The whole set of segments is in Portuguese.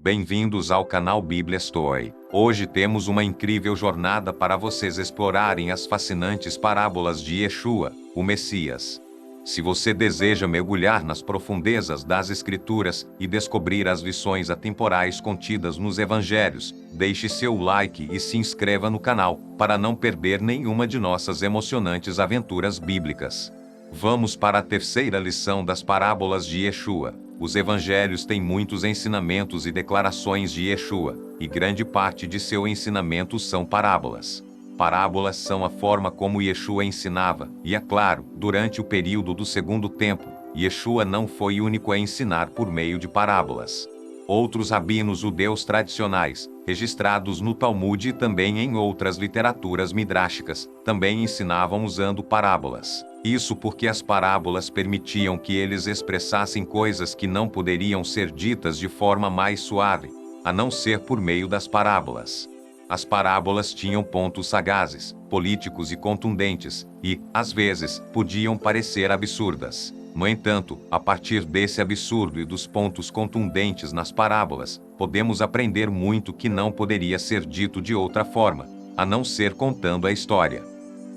Bem-vindos ao canal Bíblia Story. Hoje temos uma incrível jornada para vocês explorarem as fascinantes parábolas de Yeshua, o Messias. Se você deseja mergulhar nas profundezas das Escrituras e descobrir as lições atemporais contidas nos Evangelhos, deixe seu like e se inscreva no canal, para não perder nenhuma de nossas emocionantes aventuras bíblicas. Vamos para a terceira lição das parábolas de Yeshua. Os Evangelhos têm muitos ensinamentos e declarações de Yeshua, e grande parte de seu ensinamento são parábolas. Parábolas são a forma como Yeshua ensinava, e é claro, durante o período do Segundo Templo, Yeshua não foi único a ensinar por meio de parábolas. Outros rabinos judeus tradicionais, registrados no Talmud e também em outras literaturas midráshicas, também ensinavam usando parábolas. Isso porque as parábolas permitiam que eles expressassem coisas que não poderiam ser ditas de forma mais suave, a não ser por meio das parábolas. As parábolas tinham pontos sagazes, políticos e contundentes, e, às vezes, podiam parecer absurdas. No entanto, a partir desse absurdo e dos pontos contundentes nas parábolas, podemos aprender muito que não poderia ser dito de outra forma, a não ser contando a história.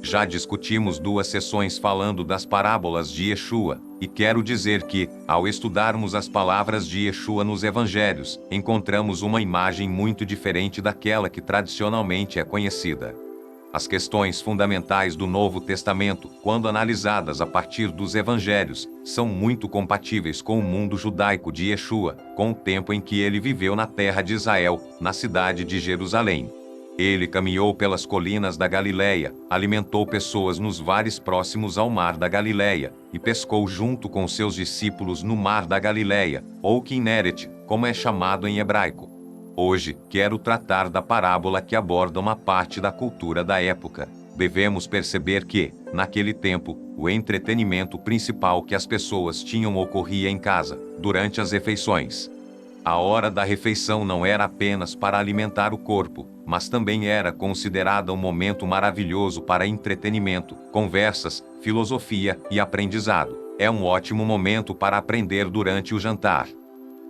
Já discutimos 2 sessões falando das parábolas de Yeshua, e quero dizer que, ao estudarmos as palavras de Yeshua nos Evangelhos, encontramos uma imagem muito diferente daquela que tradicionalmente é conhecida. As questões fundamentais do Novo Testamento, quando analisadas a partir dos Evangelhos, são muito compatíveis com o mundo judaico de Yeshua, com o tempo em que ele viveu na terra de Israel, na cidade de Jerusalém. Ele caminhou pelas colinas da Galileia, alimentou pessoas nos vales próximos ao mar da Galileia, e pescou junto com seus discípulos no mar da Galileia, ou Kinneret, como é chamado em hebraico. Hoje, quero tratar da parábola que aborda uma parte da cultura da época. Devemos perceber que, naquele tempo, o entretenimento principal que as pessoas tinham ocorria em casa, durante as refeições. A hora da refeição não era apenas para alimentar o corpo, mas também era considerada um momento maravilhoso para entretenimento, conversas, filosofia e aprendizado. É um ótimo momento para aprender durante o jantar.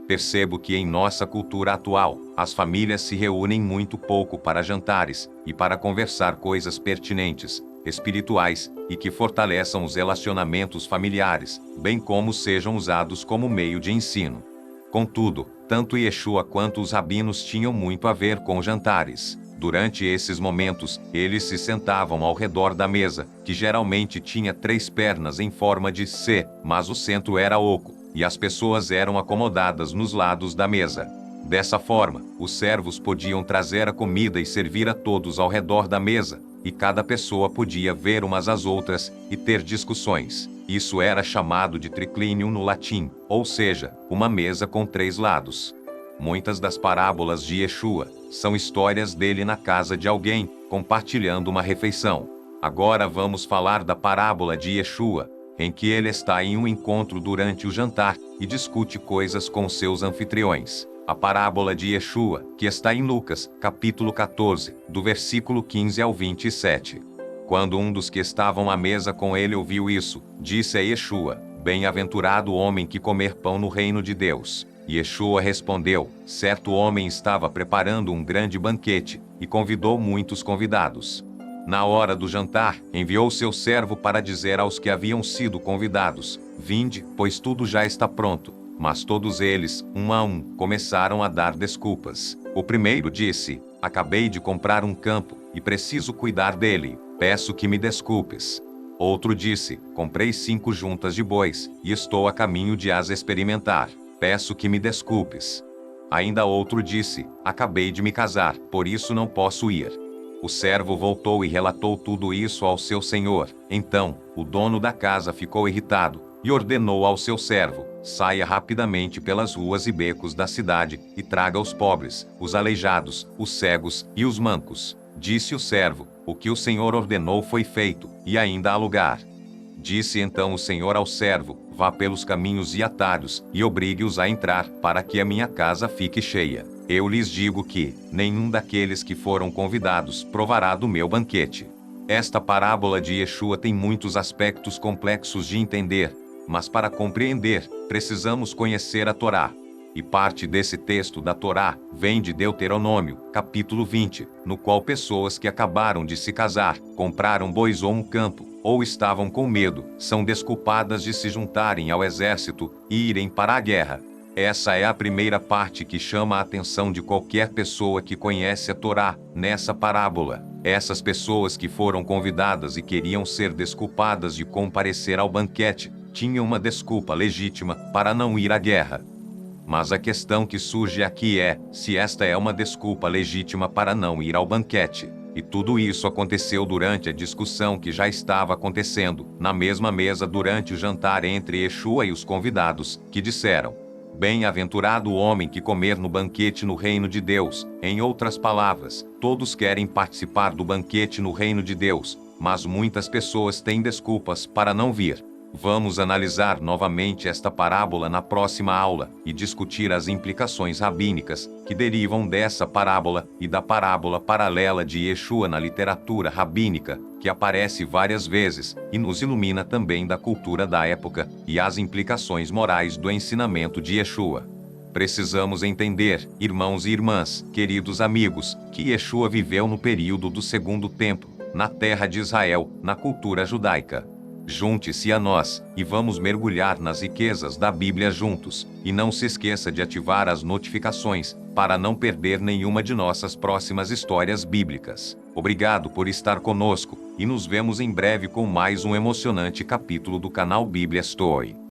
Percebo que em nossa cultura atual, as famílias se reúnem muito pouco para jantares e para conversar coisas pertinentes, espirituais e que fortaleçam os relacionamentos familiares, bem como sejam usados como meio de ensino. Contudo, tanto Yeshua quanto os rabinos tinham muito a ver com jantares. Durante esses momentos, eles se sentavam ao redor da mesa, que geralmente tinha 3 pernas em forma de C, mas o centro era oco, e as pessoas eram acomodadas nos lados da mesa. Dessa forma, os servos podiam trazer a comida e servir a todos ao redor da mesa, e cada pessoa podia ver umas às outras e ter discussões. Isso era chamado de triclínio no latim, ou seja, uma mesa com 3 lados. Muitas das parábolas de Yeshua são histórias dele na casa de alguém, compartilhando uma refeição. Agora vamos falar da parábola de Yeshua, em que ele está em um encontro durante o jantar e discute coisas com seus anfitriões. A parábola de Yeshua, que está em Lucas, capítulo 14, do versículo 15 ao 27. Quando um dos que estavam à mesa com ele ouviu isso, disse a Yeshua: "Bem-aventurado o homem que comer pão no reino de Deus." Yeshua respondeu: certo homem estava preparando um grande banquete, e convidou muitos convidados. Na hora do jantar, enviou seu servo para dizer aos que haviam sido convidados: "Vinde, pois tudo já está pronto." Mas todos eles, um a um, começaram a dar desculpas. O primeiro disse: "Acabei de comprar um campo, e preciso cuidar dele. Peço que me desculpes." Outro disse: "Comprei 5 juntas de bois, e estou a caminho de as experimentar. Peço que me desculpes." Ainda outro disse: "Acabei de me casar, por isso não posso ir." O servo voltou e relatou tudo isso ao seu senhor. Então, o dono da casa ficou irritado, e ordenou ao seu servo: "Saia rapidamente pelas ruas e becos da cidade, e traga os pobres, os aleijados, os cegos e os mancos." Disse o servo: "O que o Senhor ordenou foi feito, e ainda há lugar." Disse então o Senhor ao servo: "Vá pelos caminhos e atalhos, e obrigue-os a entrar, para que a minha casa fique cheia. Eu lhes digo que nenhum daqueles que foram convidados provará do meu banquete." Esta parábola de Yeshua tem muitos aspectos complexos de entender, mas para compreender, precisamos conhecer a Torá. e parte desse texto da Torá vem de Deuteronômio, capítulo 20, no qual pessoas que acabaram de se casar, compraram bois ou um campo, ou estavam com medo, são desculpadas de se juntarem ao exército e irem para a guerra. Essa é a primeira parte que chama a atenção de qualquer pessoa que conhece a Torá, nessa parábola. Essas pessoas que foram convidadas e queriam ser desculpadas de comparecer ao banquete, tinham uma desculpa legítima para não ir à guerra. Mas a questão que surge aqui é, se esta é uma desculpa legítima para não ir ao banquete. E tudo isso aconteceu durante a discussão que já estava acontecendo, na mesma mesa durante o jantar entre Yeshua e os convidados, que disseram: bem-aventurado o homem que comer no banquete no reino de Deus. Em outras palavras, todos querem participar do banquete no reino de Deus, mas muitas pessoas têm desculpas para não vir. Vamos analisar novamente esta parábola na próxima aula e discutir as implicações rabínicas que derivam dessa parábola e da parábola paralela de Yeshua na literatura rabínica, que aparece várias vezes e nos ilumina também da cultura da época e as implicações morais do ensinamento de Yeshua. Precisamos entender, irmãos e irmãs, queridos amigos, que Yeshua viveu no período do Segundo Templo, na terra de Israel, na cultura judaica. Junte-se a nós, e vamos mergulhar nas riquezas da Bíblia juntos, e não se esqueça de ativar as notificações, para não perder nenhuma de nossas próximas histórias bíblicas. Obrigado por estar conosco, e nos vemos em breve com mais um emocionante capítulo do canal Bíblia Story.